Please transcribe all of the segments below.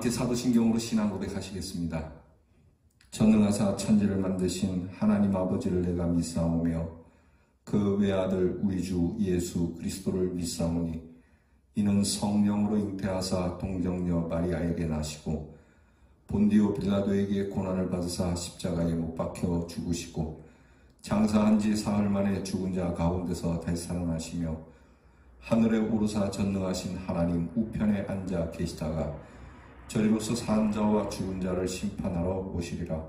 함께 사도신경으로 신앙 고백하시겠습니다. 전능하사 천지를 만드신 하나님 아버지를 내가 믿사오며 그 외아들 우리 주 예수 그리스도를 믿사오니 이는 성령으로 잉태하사 동정녀 마리아에게 나시고 본디오 빌라도에게 고난을 받으사 십자가에 못 박혀 죽으시고 장사한 지 사흘 만에 죽은 자 가운데서 다시 살아나시며 하늘에 오르사 전능하신 하나님 우편에 앉아 계시다가 저리로서 산 자와 죽은 자를 심판하러 오시리라.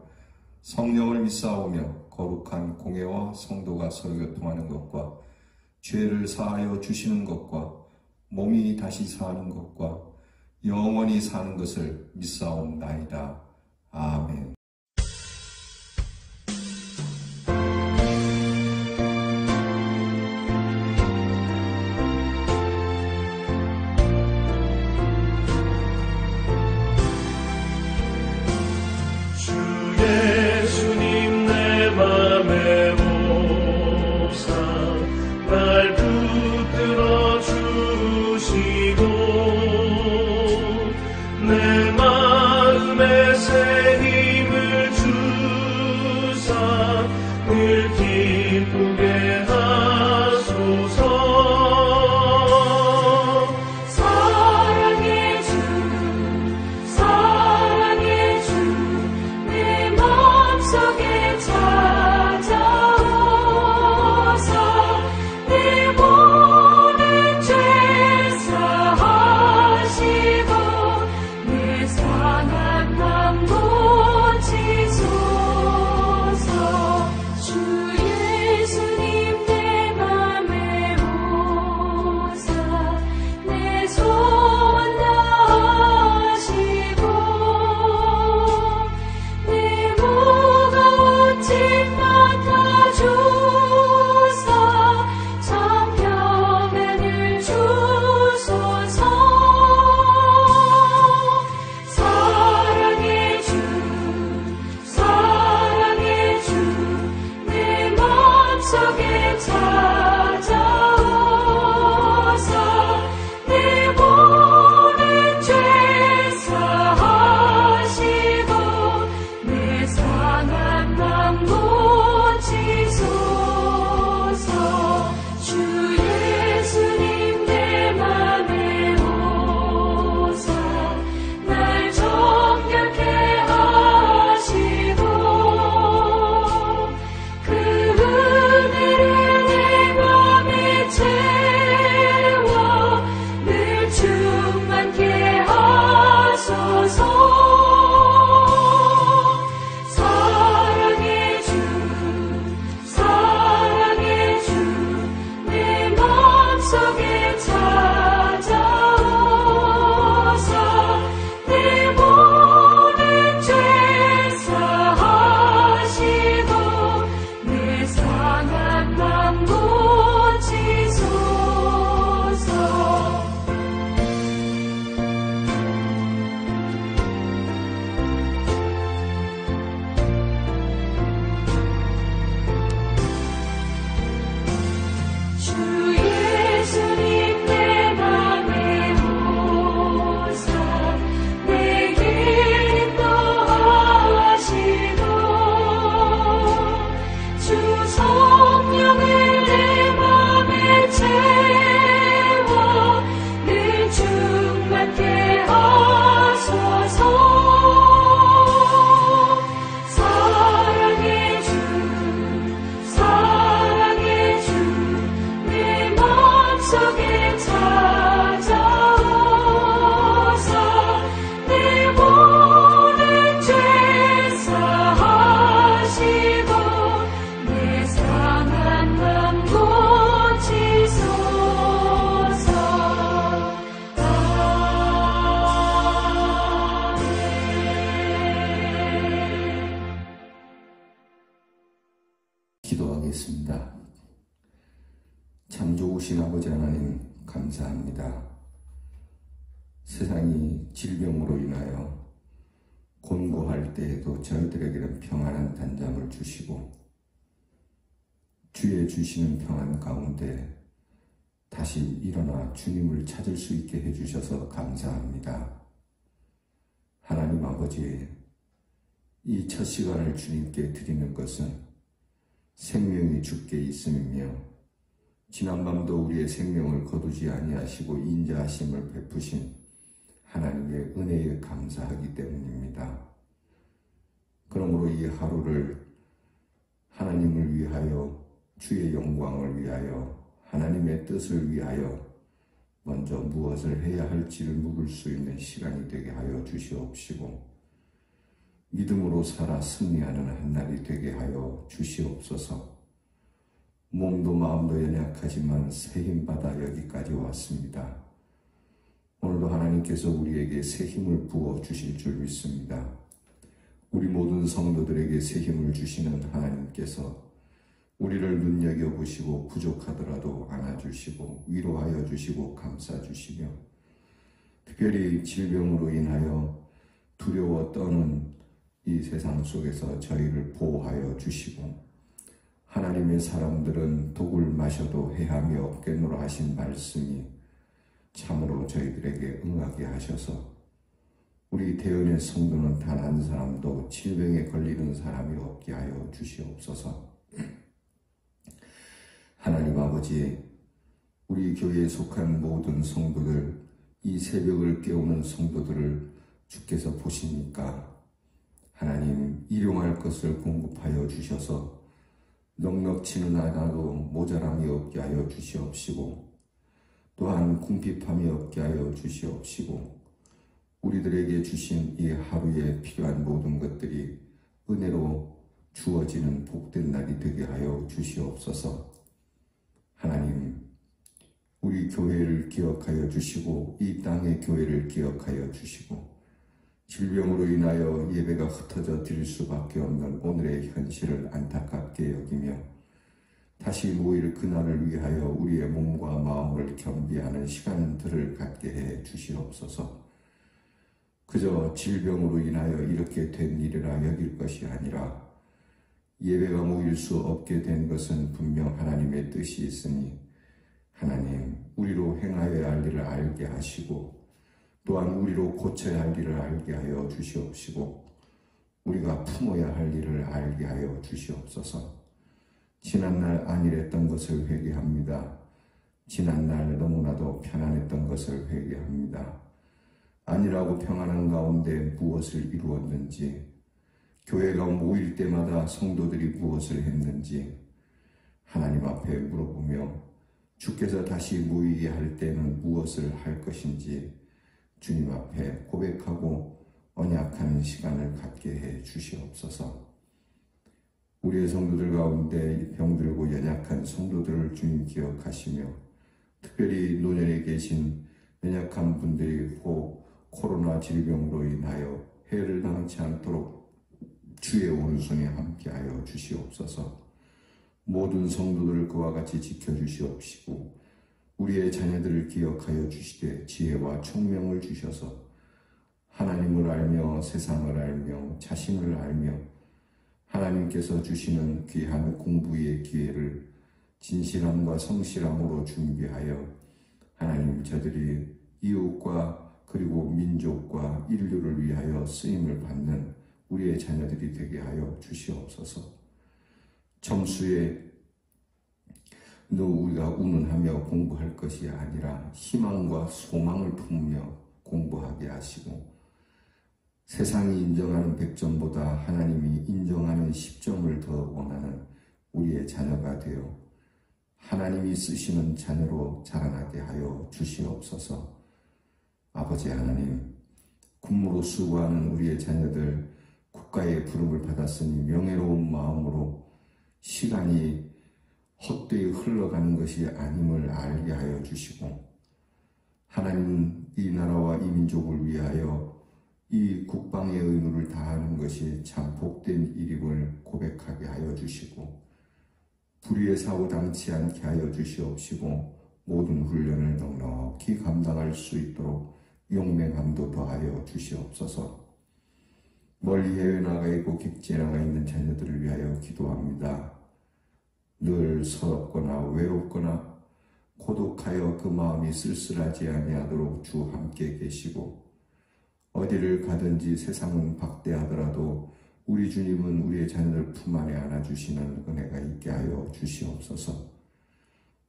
성령을 믿사오며 거룩한 공회와 성도가 서로 교통하는 것과 죄를 사하여 주시는 것과 몸이 다시 사는 것과 영원히 사는 것을 믿사옵나이다. 아멘. 기도하겠습니다. 참 좋으신 아버지 하나님 감사합니다. 세상이 질병으로 인하여 곤고할 때에도 저희들에게는 평안한 단잠을 주시고 주의 주시는 평안 가운데 다시 일어나 주님을 찾을 수 있게 해주셔서 감사합니다. 하나님 아버지, 이 첫 시간을 주님께 드리는 것은 생명이 주께 있음이며 지난밤도 우리의 생명을 거두지 아니하시고 인자하심을 베푸신 하나님의 은혜에 감사하기 때문입니다. 그러므로 이 하루를 하나님을 위하여, 주의 영광을 위하여, 하나님의 뜻을 위하여 먼저 무엇을 해야 할지를 묻을 수 있는 시간이 되게 하여 주시옵시고 믿음으로 살아 승리하는 한 날이 되게 하여 주시옵소서. 몸도 마음도 연약하지만 새 힘받아 여기까지 왔습니다. 오늘도 하나님께서 우리에게 새 힘을 부어 주실 줄 믿습니다. 우리 모든 성도들에게 새 힘을 주시는 하나님께서 우리를 눈여겨보시고 부족하더라도 안아주시고 위로하여 주시고 감싸주시며 특별히 질병으로 인하여 두려워 떠는 이 세상 속에서 저희를 보호하여 주시고 하나님의 사람들은 독을 마셔도 해함이 없겠노라 하신 말씀이 참으로 저희들에게 응하게 하셔서 우리 대연의 성도는 단 한 사람도 질병에 걸리는 사람이 없게 하여 주시옵소서. 하나님 아버지, 우리 교회에 속한 모든 성도들, 이 새벽을 깨우는 성도들을 주께서 보시니까 하나님 일용할 것을 공급하여 주셔서 넉넉치는 않아도 모자람이 없게 하여 주시옵시고 또한 궁핍함이 없게 하여 주시옵시고 우리들에게 주신 이 하루에 필요한 모든 것들이 은혜로 주어지는 복된 날이 되게 하여 주시옵소서. 하나님, 우리 교회를 기억하여 주시고 이 땅의 교회를 기억하여 주시고 질병으로 인하여 예배가 흩어져 드릴 수밖에 없는 오늘의 현실을 안타깝게 여기며 다시 모일 그날을 위하여 우리의 몸과 마음을 겸비하는 시간들을 갖게 해 주시옵소서. 그저 질병으로 인하여 이렇게 된 일이라 여길 것이 아니라 예배가 모일 수 없게 된 것은 분명 하나님의 뜻이 있으니 하나님, 우리로 행하여야 할 일을 알게 하시고 또한 우리로 고쳐야 할 일을 알게 하여 주시옵시고 우리가 품어야 할 일을 알게 하여 주시옵소서. 지난날 안일했던 것을 회개합니다. 지난날 너무나도 편안했던 것을 회개합니다. 안일하고 평안한 가운데 무엇을 이루었는지, 교회가 모일 때마다 성도들이 무엇을 했는지 하나님 앞에 물어보며 주께서 다시 모이게 할 때는 무엇을 할 것인지 주님 앞에 고백하고 언약하는 시간을 갖게 해 주시옵소서. 우리의 성도들 가운데 병들고 연약한 성도들을 주님 기억하시며 특별히 노년에 계신 연약한 분들이 코로나 질병으로 인하여 해를 당치 않도록 주의 오른손에 함께하여 주시옵소서. 모든 성도들을 그와 같이 지켜주시옵시고 우리의 자녀들을 기억하여 주시되 지혜와 총명을 주셔서 하나님을 알며 세상을 알며 자신을 알며 하나님께서 주시는 귀한 공부의 기회를 진실함과 성실함으로 준비하여 하나님 저들이 이웃과 그리고 민족과 인류를 위하여 쓰임을 받는 우리의 자녀들이 되게 하여 주시옵소서. 점수에 우리가 운운하며 공부할 것이 아니라 희망과 소망을 품으며 공부하게 하시고 세상이 인정하는 100점보다 하나님이 인정하는 10점을 더 원하는 우리의 자녀가 되어 하나님이 쓰시는 자녀로 자라나게 하여 주시옵소서. 아버지 하나님, 군무로 수고하는 우리의 자녀들 국가의 부름을 받았으니 명예로운 마음으로 시간이 헛되이 흘러가는 것이 아님을 알게 하여 주시고 하나님 이 나라와 이 민족을 위하여 이 국방의 의무를 다하는 것이 참 복된 일임을 고백하게 하여 주시고 불의의 사고 당치 않게 하여 주시옵시고 모든 훈련을 넉넉히 감당할 수 있도록 용맹함도 더하여 주시옵소서. 멀리 해외 나가 있고 객지에 나가 있는 자녀들을 위하여 기도합니다. 늘 서럽거나 외롭거나 고독하여 그 마음이 쓸쓸하지 아니하도록 주 함께 계시고 어디를 가든지 세상은 박대하더라도 우리 주님은 우리의 자녀들 품 안에 안아주시는 은혜가 있게 하여 주시옵소서.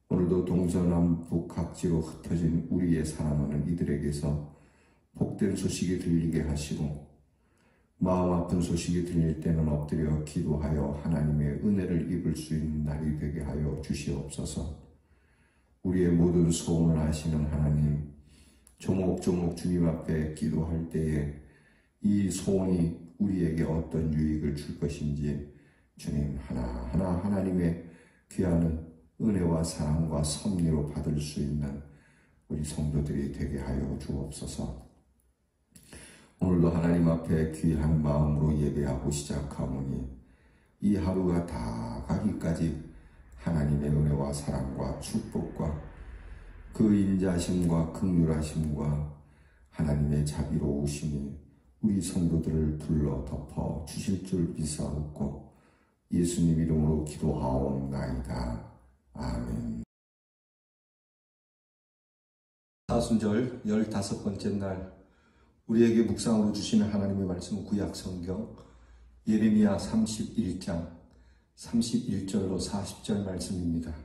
오늘도 동서남북 각지로 흩어진 우리의 사랑하는 이들에게서 복된 소식이 들리게 하시고, 마음 아픈 소식이 들릴 때는 엎드려 기도하여 하나님의 은혜를 입을 수 있는 날이 되게 하여 주시옵소서. 우리의 모든 소원을 아시는 하나님, 조목조목 주님 앞에 기도할 때에 이 소원이 우리에게 어떤 유익을 줄 것인지 주님 하나하나 하나님의 귀한 은혜와 사랑과 섭리로 받을 수 있는 우리 성도들이 되게 하여 주옵소서. 오늘도 하나님 앞에 귀한 마음으로 예배하고 시작하오니 이 하루가 다 가기까지 하나님의 은혜와 사랑과 축복과 그 인자심과 긍휼하심과 하나님의 자비로우심이 우리 성도들을 둘러 덮어 주실 줄 믿사옵고 예수님 이름으로 기도하옵나이다. 아멘. 사순절 15번째 날 우리에게 묵상으로 주시는 하나님의 말씀은 구약 성경 예레미야 31장 31절로 40절 말씀입니다.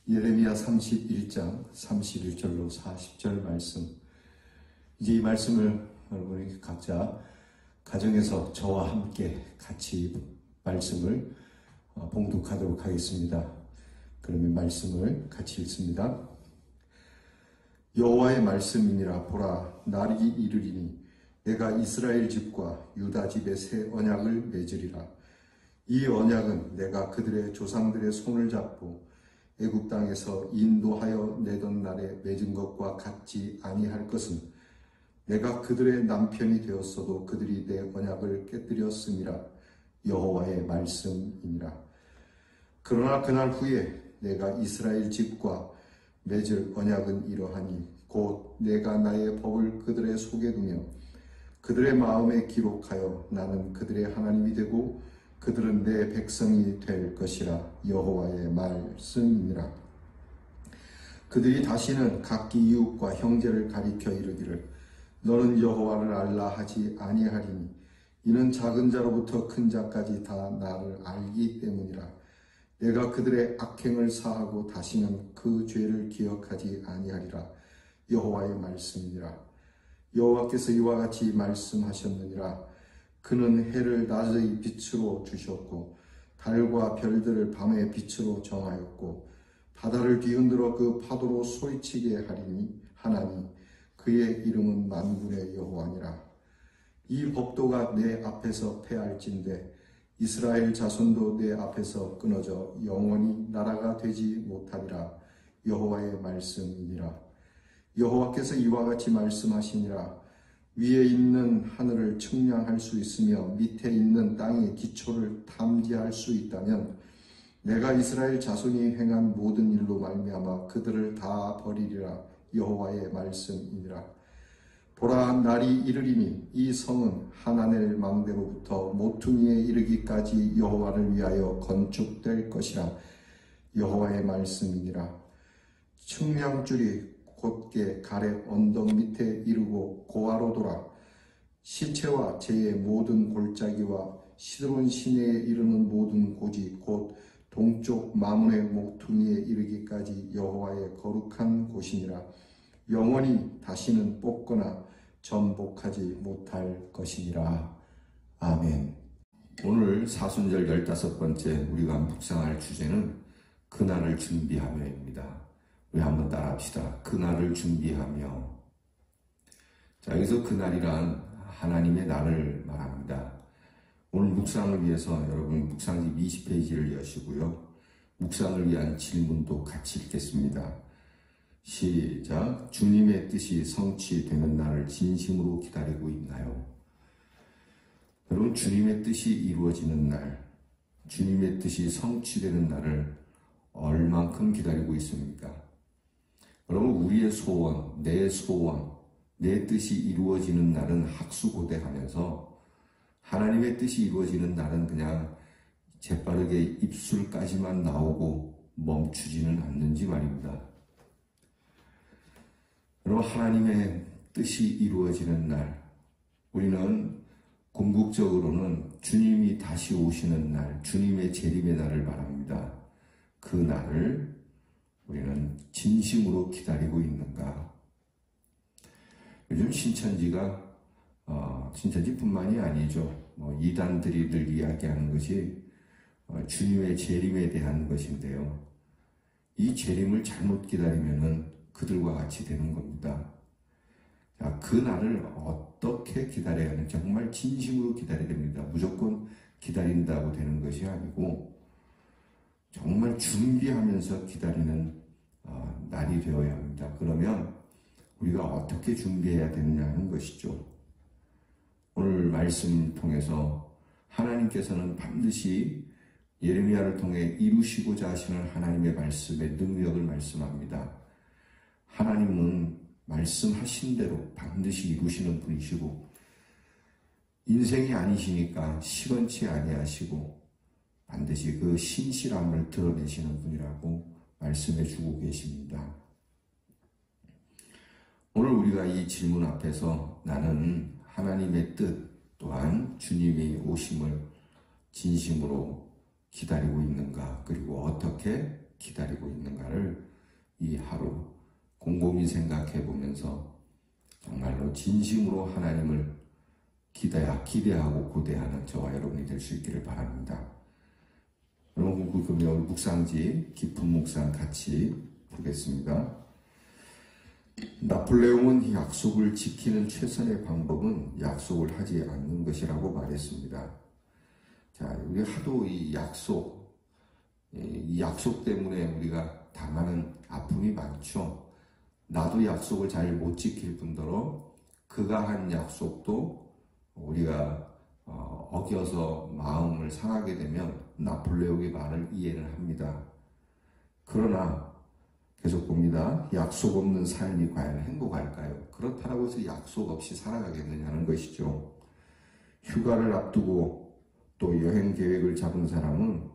예레미야 31장 31절로 40절 말씀. 이제 이 말씀을 여러분이 각자 가정에서 저와 함께 같이 말씀을 봉독하도록 하겠습니다. 그러면 말씀을 같이 읽습니다. 여호와의 말씀이니라. 보라, 날이 이르리니 내가 이스라엘 집과 유다 집에 새 언약을 맺으리라. 이 언약은 내가 그들의 조상들의 손을 잡고 애굽 땅에서 인도하여 내던 날에 맺은 것과 같지 아니할 것은 내가 그들의 남편이 되었어도 그들이 내 언약을 깨뜨렸음이라. 여호와의 말씀이니라. 그러나 그날 후에 내가 이스라엘 집과 맺을 언약은 이러하니 곧 내가 나의 법을 그들의 속에 두며 그들의 마음에 기록하여 나는 그들의 하나님이 되고 그들은 내 백성이 될 것이라. 여호와의 말씀이니라. 그들이 다시는 각기 이웃과 형제를 가리켜 이르기를 너는 여호와를 알라 하지 아니하리니 이는 작은 자로부터 큰 자까지 다 나를 알기 때문이라. 내가 그들의 악행을 사하고 다시는 그 죄를 기억하지 아니하리라. 여호와의 말씀이니라. 여호와께서 이와 같이 말씀하셨느니라. 그는 해를 낮의 빛으로 주셨고 달과 별들을 밤의 빛으로 정하였고 바다를 뒤흔들어 그 파도로 소리치게 하나니 그의 이름은 만군의 여호와니라. 이 법도가 내 앞에서 패할진대 이스라엘 자손도 내 앞에서 끊어져 영원히 나라가 되지 못하리라. 여호와의 말씀이니라. 여호와께서 이와 같이 말씀하시니라. 위에 있는 하늘을 측량할 수 있으며 밑에 있는 땅의 기초를 탐지할 수 있다면 내가 이스라엘 자손이 행한 모든 일로 말미암아 그들을 다 버리리라. 여호와의 말씀이니라. 보라, 날이 이르리니 이 성은 하나넬 망대로부터 모퉁이에 이르기까지 여호와를 위하여 건축될 것이라. 여호와의 말씀이니라. 측량줄이 곧게 가렙 언덕 밑에 이르고 고아로 돌아 시체와 재의 모든 골짜기와 시드론 시내에 이르는 모든 고지 곧 동쪽 마문의 모퉁이에 이르기까지 여호와의 거룩한 곳이니라. 영원히 다시는 뽑거나 전복하지 못할 것이니라. 아멘. 오늘 사순절 15번째 우리가 묵상할 주제는 그날을 준비하며입니다. 우리 한번 따라합시다. 그날을 준비하며. 자, 여기서 그날이란 하나님의 날을 말합니다. 오늘 묵상을 위해서 여러분 묵상집 20페이지를 여시고요. 묵상을 위한 질문도 같이 읽겠습니다. 시작. 주님의 뜻이 성취되는 날을 진심으로 기다리고 있나요? 여러분, 주님의 뜻이 이루어지는 날, 주님의 뜻이 성취되는 날을 얼만큼 기다리고 있습니까? 여러분, 우리의 소원, 내 뜻이 이루어지는 날은 학수고대하면서 하나님의 뜻이 이루어지는 날은 그냥 재빠르게 입술까지만 나오고 멈추지는 않는지 말입니다. 여러분, 하나님의 뜻이 이루어지는 날, 우리는 궁극적으로는 주님이 다시 오시는 날, 주님의 재림의 날을 바랍니다. 그 날을 우리는 진심으로 기다리고 있는가? 요즘 신천지가 신천지뿐만이 아니죠. 이단들이 늘 이야기하는 것이 주님의 재림에 대한 것인데요. 이 재림을 잘못 기다리면은 그들과 같이 되는 겁니다. 자, 그 날을 어떻게 기다려야 하는지 정말 진심으로 기다려야 됩니다. 무조건 기다린다고 되는 것이 아니고 정말 준비하면서 기다리는 날이 되어야 합니다. 그러면 우리가 어떻게 준비해야 되느냐 하는 것이죠. 오늘 말씀 통해서 하나님께서는 반드시 예레미야를 통해 이루시고자 하시는 하나님의 말씀의 능력을 말씀합니다. 하나님은 말씀하신 대로 반드시 이루시는 분이시고 인생이 아니시니까 시건치 아니하시고 반드시 그 신실함을 드러내시는 분이라고 말씀해 주고 계십니다. 오늘 우리가 이 질문 앞에서 나는 하나님의 뜻 또한 주님이 오심을 진심으로 기다리고 있는가, 그리고 어떻게 기다리고 있는가를 이 하루 곰곰이 생각해 보면서 정말로 진심으로 하나님을 기대하고 고대하는 저와 여러분이 될 수 있기를 바랍니다. 여러분, 오늘 묵상지 깊은 묵상 같이 보겠습니다. 나폴레옹은 약속을 지키는 최선의 방법은 약속을 하지 않는 것이라고 말했습니다. 자, 우리 하도 이 약속 때문에 우리가 당하는 아픔이 많죠. 나도 약속을 잘 못 지킬 뿐더러 그가 한 약속도 우리가 어겨서 마음을 상하게 되면 나폴레옹의 말을 이해를 합니다. 그러나 계속 봅니다. 약속 없는 삶이 과연 행복할까요? 그렇다고 해서 약속 없이 살아가겠느냐는 것이죠. 휴가를 앞두고 또 여행 계획을 잡은 사람은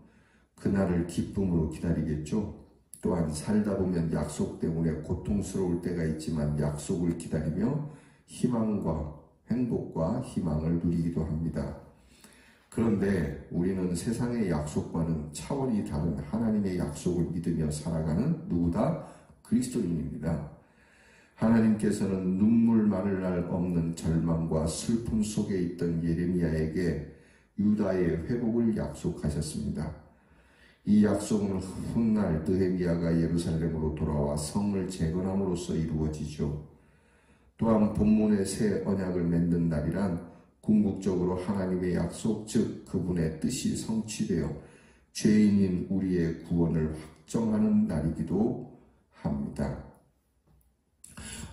그날을 기쁨으로 기다리겠죠. 또한 살다 보면 약속 때문에 고통스러울 때가 있지만 약속을 기다리며 희망과 행복과 희망을 누리기도 합니다. 그런데 우리는 세상의 약속과는 차원이 다른 하나님의 약속을 믿으며 살아가는 누구다? 그리스도인입니다. 하나님께서는 눈물 마를 날 없는 절망과 슬픔 속에 있던 예레미야에게 유다의 회복을 약속하셨습니다. 이 약속은 훗날 느헤미야가 예루살렘으로 돌아와 성을 재건함으로써 이루어지죠. 또한 본문의 새 언약을 맺는 날이란 궁극적으로 하나님의 약속, 즉 그분의 뜻이 성취되어 죄인인 우리의 구원을 확정하는 날이기도 합니다.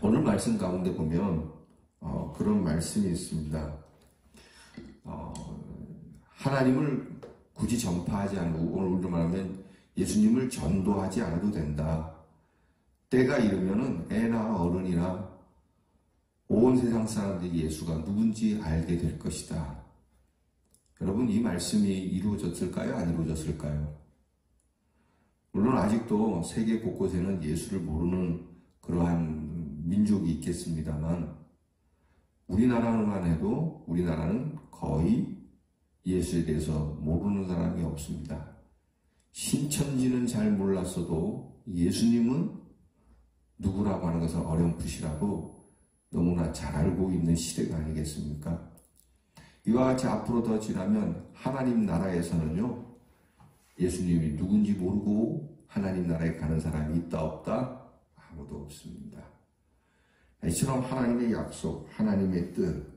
오늘 말씀 가운데 보면 그런 말씀이 있습니다. 하나님을 굳이 전파하지 않고, 오늘 우리로 말하면 예수님을 전도하지 않아도 된다. 때가 이르면은 애나 어른이나 온 세상 사람들이 예수가 누군지 알게 될 것이다. 여러분, 이 말씀이 이루어졌을까요? 안 이루어졌을까요? 물론 아직도 세계 곳곳에는 예수를 모르는 그러한 민족이 있겠습니다만 우리나라만 해도 우리나라는 거의 예수에 대해서 모르는 사람이 없습니다. 신천지는 잘 몰랐어도 예수님은 누구라고 하는 것을 어렴풋이라도 너무나 잘 알고 있는 시대가 아니겠습니까? 이와 같이 앞으로 더 지나면 하나님 나라에서는요, 예수님이 누군지 모르고 하나님 나라에 가는 사람이 있다 없다? 아무도 없습니다. 이처럼 하나님의 약속, 하나님의 뜻,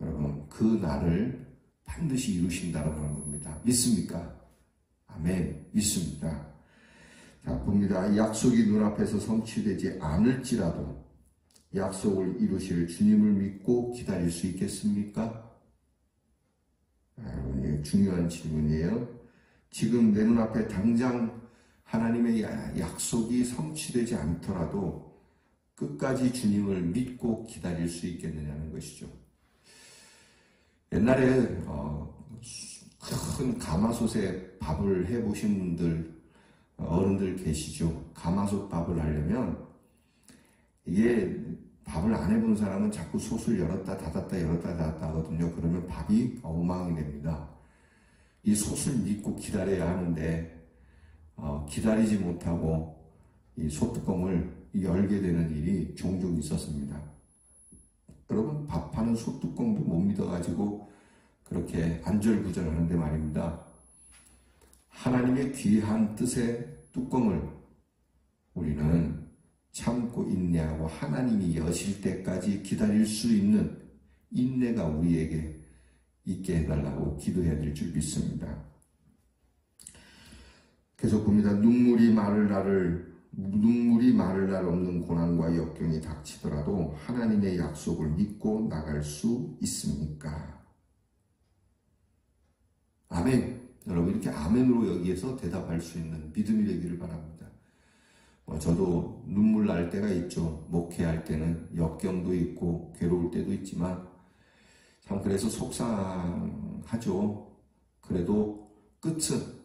여러분 그 날을 반드시 이루신다고 하는 겁니다. 믿습니까? 아멘. 믿습니다. 자, 봅니다. 약속이 눈앞에서 성취되지 않을지라도 약속을 이루실 주님을 믿고 기다릴 수 있겠습니까? 여러분, 중요한 질문이에요. 지금 내 눈앞에 당장 하나님의 약속이 성취되지 않더라도 끝까지 주님을 믿고 기다릴 수 있겠느냐는 것이죠. 옛날에 큰 가마솥에 밥을 해보신 분들, 어른들 계시죠. 가마솥 밥을 하려면 이게 밥을 안 해본 사람은 자꾸 솥을 열었다 닫았다 열었다 닫았다 하거든요. 그러면 밥이 엉망이 됩니다. 이 솥을 믿고 기다려야 하는데 기다리지 못하고 이 솥뚜껑을 열게 되는 일이 종종 있었습니다. 여러분, 밥하는 솥뚜껑도 못 믿어가지고 그렇게 안절부절하는데 말입니다. 하나님의 귀한 뜻의 뚜껑을 우리는 참고 인내하고 하나님이 여실 때까지 기다릴 수 있는 인내가 우리에게 있게 해달라고 기도해야 될 줄 믿습니다. 계속 봅니다. 눈물이 마를 날 없는 고난과 역경이 닥치더라도 하나님의 약속을 믿고 나갈 수 있습니까? 아멘. 여러분, 이렇게 아멘으로 여기에서 대답할 수 있는 믿음이 되기를 바랍니다. 저도 눈물 날 때가 있죠. 목회할 때는 역경도 있고 괴로울 때도 있지만 참 그래서 속상하죠. 그래도 끝은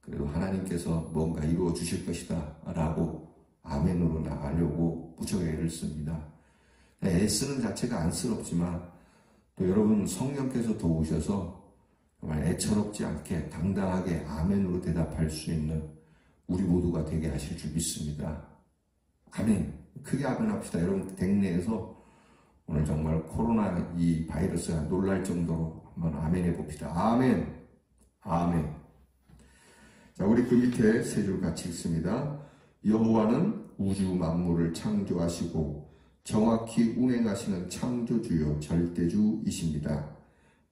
그래도 하나님께서 뭔가 이루어 주실 것이다 라고 아멘으로 나가려고 무척 애를 씁니다. 애쓰는 자체가 안쓰럽지만 또 여러분 성령께서 도우셔서 정말 애처롭지 않게 당당하게 아멘으로 대답할 수 있는 우리 모두가 되게 하실 줄 믿습니다. 아멘. 크게 아멘합시다. 여러분 댁내에서 오늘 정말 코로나 이 바이러스가 놀랄 정도로 한번 아멘 해봅시다. 아멘. 아멘. 자, 우리 그 밑에 세 줄 같이 읽습니다. 여호와는 우주 만물을 창조하시고 정확히 운행하시는 창조주요 절대주이십니다.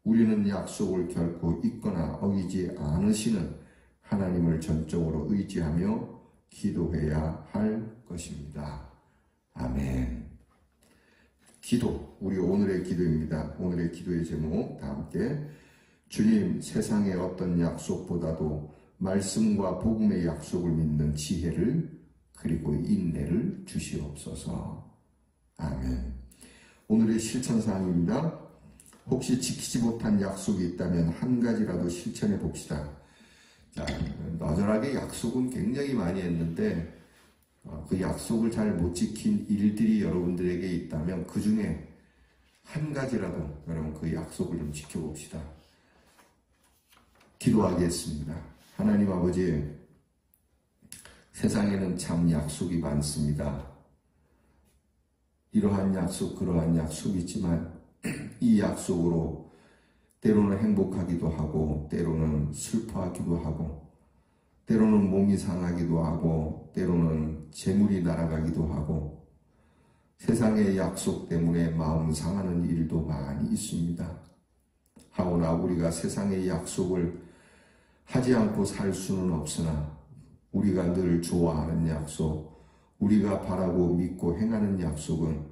우리는 약속을 결코 잊거나 어기지 않으시는 하나님을 전적으로 의지하며 기도해야 할 것입니다. 아멘. 기도, 우리 오늘의 기도입니다. 오늘의 기도의 제목 다 함께 주님, 세상의 어떤 약속보다도 말씀과 복음의 약속을 믿는 지혜를 그리고 인내를 주시옵소서. 아멘. 오늘의 실천사항입니다. 혹시 지키지 못한 약속이 있다면 한 가지라도 실천해 봅시다. 자, 너절하게 약속은 굉장히 많이 했는데 그 약속을 잘 못 지킨 일들이 여러분들에게 있다면 그 중에 한 가지라도 여러분 그 약속을 좀 지켜봅시다. 기도하겠습니다. 하나님 아버지, 세상에는 참 약속이 많습니다. 이러한 약속, 그러한 약속이 있지만 이 약속으로 때로는 행복하기도 하고 때로는 슬퍼하기도 하고 때로는 몸이 상하기도 하고 때로는 재물이 날아가기도 하고 세상의 약속 때문에 마음 상하는 일도 많이 있습니다. 하오나 우리가 세상의 약속을 하지 않고 살 수는 없으나 우리가 늘 좋아하는 약속, 우리가 바라고 믿고 행하는 약속은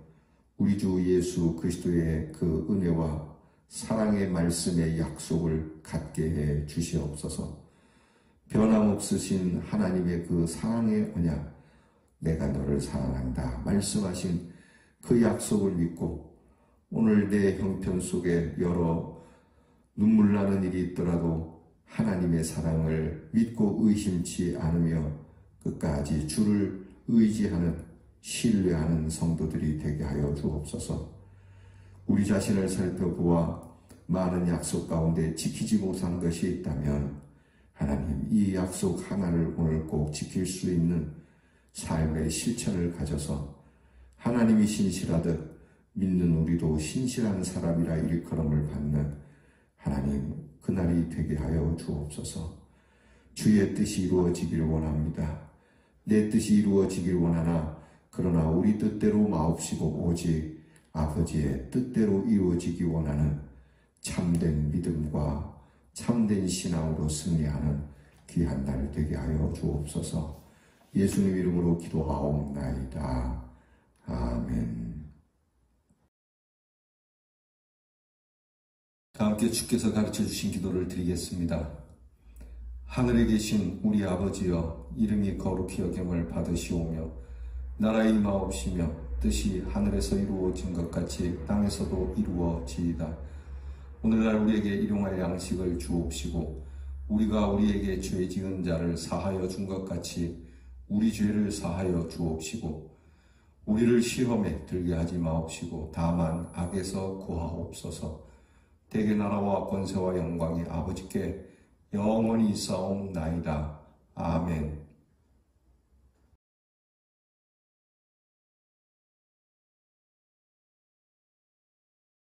우리 주 예수 그리스도의 그 은혜와 사랑의 말씀의 약속을 갖게 해 주시옵소서. 변함없으신 하나님의 그 사랑의 언약, 내가 너를 사랑한다 말씀하신 그 약속을 믿고 오늘 내 형편 속에 여러 눈물 나는 일이 있더라도 하나님의 사랑을 믿고 의심치 않으며 끝까지 주를 의지하는 신뢰하는 성도들이 되게 하여 주옵소서. 우리 자신을 살펴보아 많은 약속 가운데 지키지 못한 것이 있다면 하나님, 이 약속 하나를 오늘 꼭 지킬 수 있는 삶의 실천을 가져서 하나님이 신실하듯 믿는 우리도 신실한 사람이라 일컬음을 받는 하나님, 그날이 되게 하여 주옵소서. 주의 뜻이 이루어지길 원합니다. 내 뜻이 이루어지길 원하나 그러나 우리 뜻대로 마옵시고 오직 아버지의 뜻대로 이루어지기 원하는 참된 믿음과 참된 신앙으로 승리하는 귀한 날 되게 하여 주옵소서. 예수님 이름으로 기도하옵나이다. 아멘. 다 함께 주께서 가르쳐 주신 기도를 드리겠습니다. 하늘에 계신 우리 아버지여, 이름이 거룩히 여김을 받으시오며 나라의 임하옵시며 뜻이 하늘에서 이루어진 것 같이 땅에서도 이루어지이다. 오늘날 우리에게 일용할 양식을 주옵시고 우리가 우리에게 죄 지은 자를 사하여 준 것 같이 우리 죄를 사하여 주옵시고 우리를 시험에 들게 하지 마옵시고 다만 악에서 구하옵소서. 대개 나라와 권세와 영광이 아버지께 영원히 있사옵나이다. 아멘.